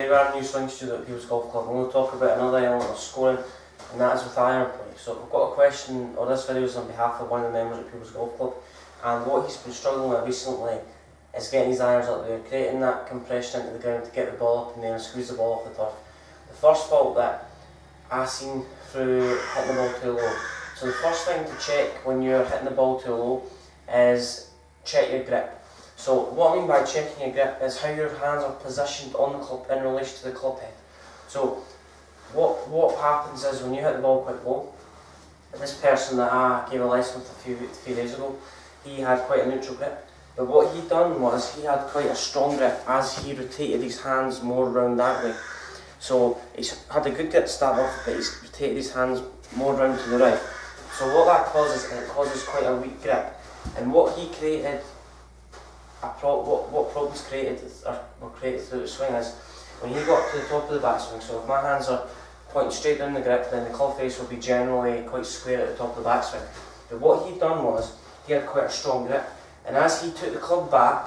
We are a new swing student at People's Golf Club. I'm going to talk about another element of scoring, and that is with iron play. So I've got a question, or this video is on behalf of one of the members at People's Golf Club, and what he's been struggling with recently is getting his irons up there, creating that compression into the ground to get the ball up in there and squeeze the ball off the turf. The first fault that I've seen through hitting the ball too low. So the first thing to check when you're hitting the ball too low is check your grip. So what I mean by checking your grip is how your hands are positioned on the club in relation to the club head. So what happens is when you hit the ball quite low, this person that I gave a lesson with a few days ago, he had quite a neutral grip. But what he done was he had quite a strong grip as he rotated his hands more round that way. So he's had a good grip to start off, but he's rotated his hands more round to the right. So what that causes is it causes quite a weak grip. And what he created, what problems created were created through the swing is when he got to the top of the backswing. So if my hands are pointing straight down the grip, then the club face will be generally quite square at the top of the backswing. But what he done was he had quite a strong grip, and as he took the club back,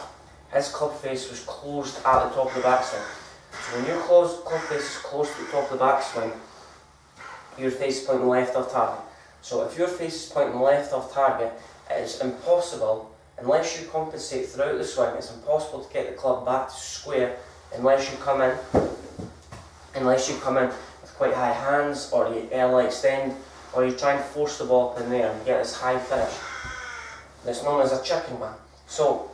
his club face was closed at the top of the backswing. So when your club face is close to the top of the backswing, your face is pointing left off target. So if your face is pointing left off target, it is impossible, unless you compensate throughout the swing, it's impossible to get the club back to square unless you come in with quite high hands, or you early extend, or you try and force the ball up in there and you get this high finish. That's known as a chicken wing. So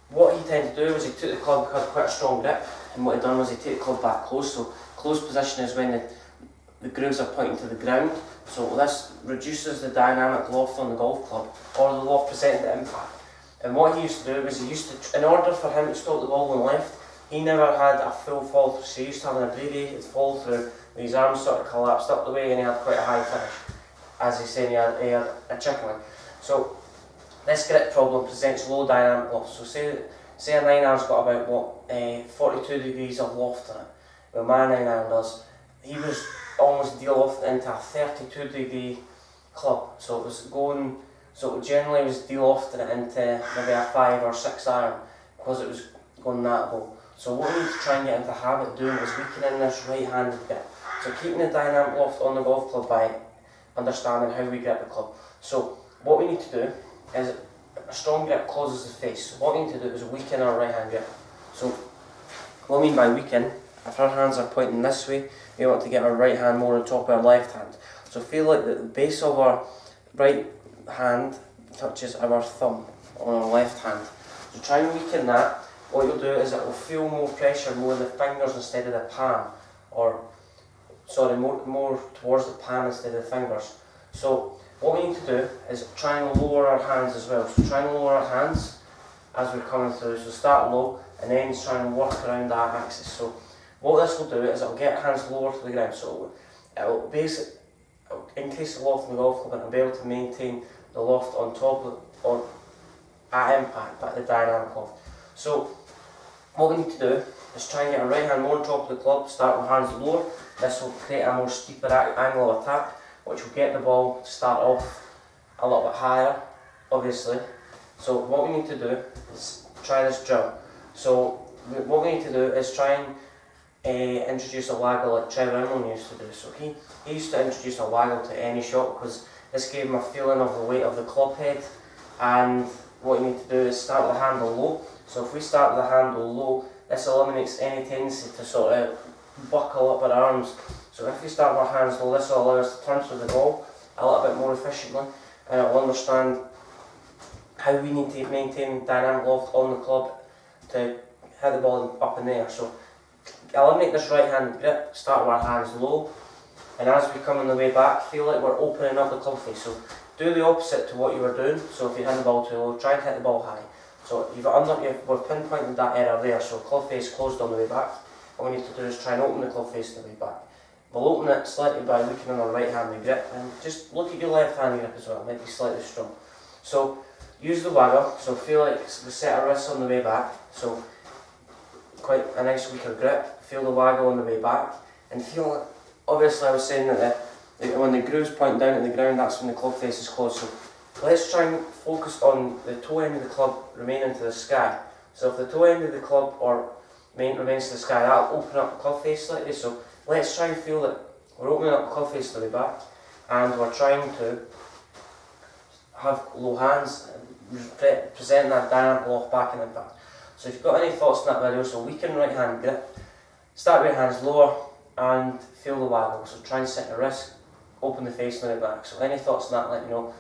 what he tended to do was he took the club, had quite a strong grip, and what he done was he took the club back close. So closed position is when the grooves are pointing to the ground. So this reduces the dynamic loft on the golf club, or the loft presenting the impact. And what he used to do was in order for him to stop the ball going left, he never had a full fall through. So he used to have an abbreviated fall through, with his arms sort of collapsed up the way, and he had quite a high finish. As he's saying, he had a chicken wing. So this grip problem presents low dynamic loft. So say a 9-iron's got about 42 degrees of loft in it. Well, my 9-iron does. He was almost de-lofted into a 32 degree club. So it generally was de-lofted it into maybe a 5 or 6 iron because it was going that low. So what we need to try and get into the habit of doing is weakening this right-handed grip. So keeping the dynamic loft on the golf club by understanding how we grip the club. So what we need to do is a strong grip closes the face. So what we need to do is weaken our right-hand grip. So what I mean by weaken, if our hands are pointing this way, we want to get our right hand more on top of our left hand. So feel like the base of our right hand touches our thumb on our left hand. So try and weaken that. What you'll do is it will feel more pressure more in the fingers instead of the palm, more towards the palm instead of the fingers. So what we need to do is try and lower our hands as well. So try and lower our hands as we're coming through. So start low and then try and work around that axis. So what this will do is it will get hands lower to the ground. So it will increase the loft in the golf club, and it will be able to maintain the loft on top or at impact, but the dynamic loft. So what we need to do is try and get our right hand more on top of the club, start with hands lower. This will create a more steeper angle of attack, which will get the ball to start off a little bit higher, obviously. So what we need to do is try this drill. So what we need to do is try and introduce a waggle like Trevor Allan used to do. So he used to introduce a waggle to any shot because this gave him a feeling of the weight of the club head. And what you need to do is start with the handle low. So if we start with the handle low, this eliminates any tendency to sort of buckle up our arms. So if we start with our hands low, this will allow us to turn through the ball a little bit more efficiently, and it will understand how we need to maintain dynamic loft on the club to hit the ball up in the air. So eliminate this right-handed grip, start with our hands low, and as we come on the way back, feel like we're opening up the club face. So do the opposite to what you were doing. So if you hit the ball too low, try and hit the ball high. So we've pinpointed that error there, so club face closed on the way back. What we need to do is try and open the club face on the way back. We'll open it slightly by weakening our right-handed grip, and just look at your left-handed grip as well, it might be slightly strong. So use the waggle, so feel like we set our wrists on the way back, so quite a nice weaker grip, feel the waggle on the way back, and feel, obviously I was saying that when the grooves point down to the ground, that's when the club face is closed. So let's try and focus on the toe end of the club remaining to the sky. So if the toe end of the club, or main remains to the sky, that'll open up the club face slightly. So let's try and feel that we're opening up the club face to the back, and we're trying to have low hands, present that dynamic loft back and impact. So if you've got any thoughts on that video, so weaken right hand grip, start with your hands lower and feel the waggle. So try and set the wrist, open the face and the back. So any thoughts on that, let me know.